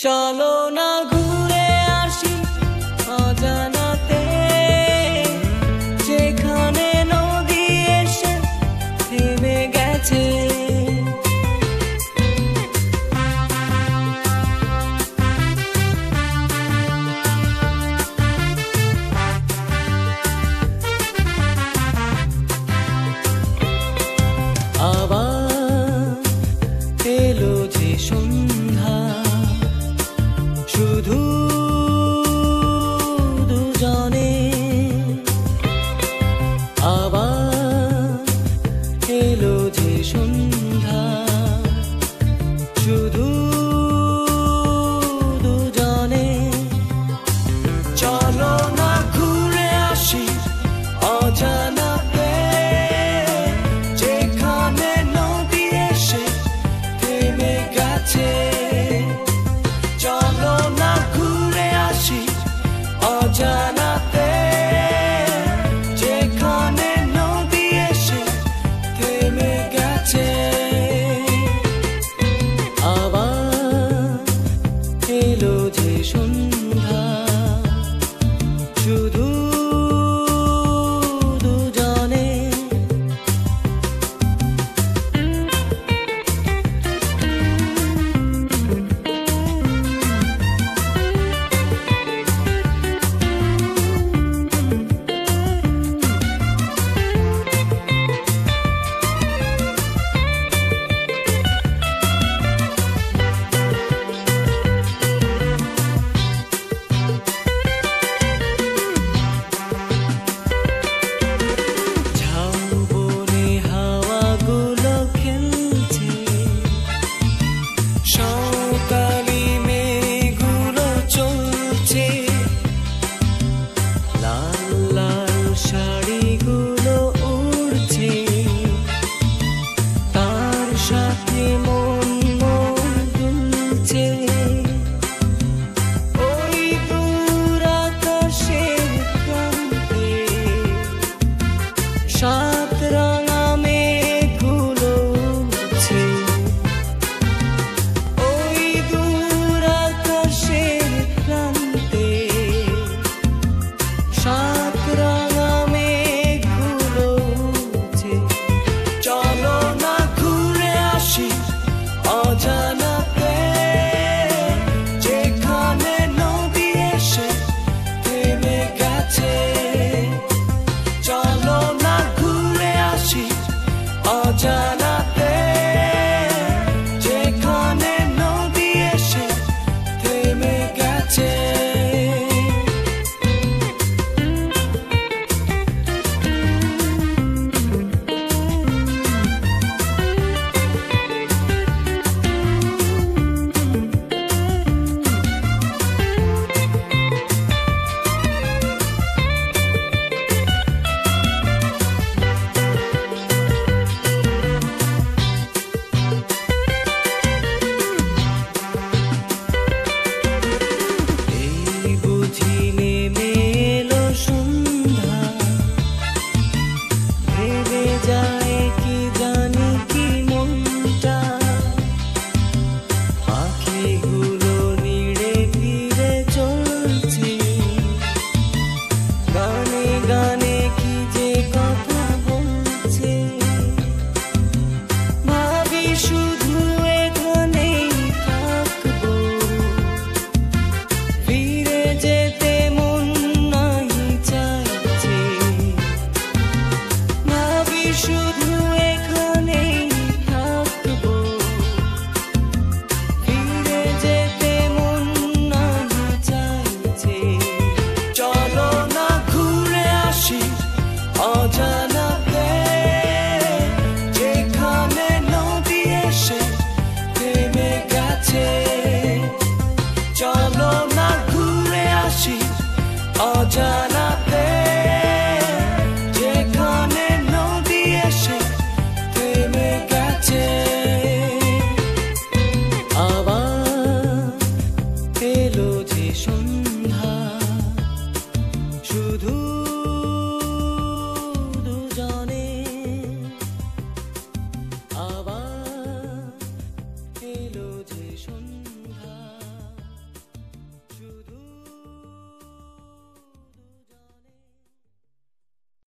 চলো না ঘুরে আসি অজানাতে, যেখানে নদী এসে থেমে গেছে। আবার এলো যে সন্ধ্যা, শুধু দুজনে। আবার এলো যে সন্ধ্যা, শুধু দুজনে। চলো না ঘুরে আসি অজানাতে, যেখানে নদী এসে থেমে গেছে। চলো না ঘুরে আসি অজানাতে, যেখানে নদী এসে থেমে গেছে। আবার এলো যে সন্ধ্যা, শুধু দুজনে। অজানাতে, যেখানে নদী এসে থেমে গেছে। চলো না ঘুরে আসি অজানাতে, যেখানে নদী এসে থেমে গেছে। অজানাতে, যেখানে নদী এসে থেমে গেছে। চলো না ঘুরে আসি অজানাতে, যেখানে নদী এসে থেমে গেছে। আবার এলো যে সন্ধ্যা, শুধু দুজনে। আবার এলো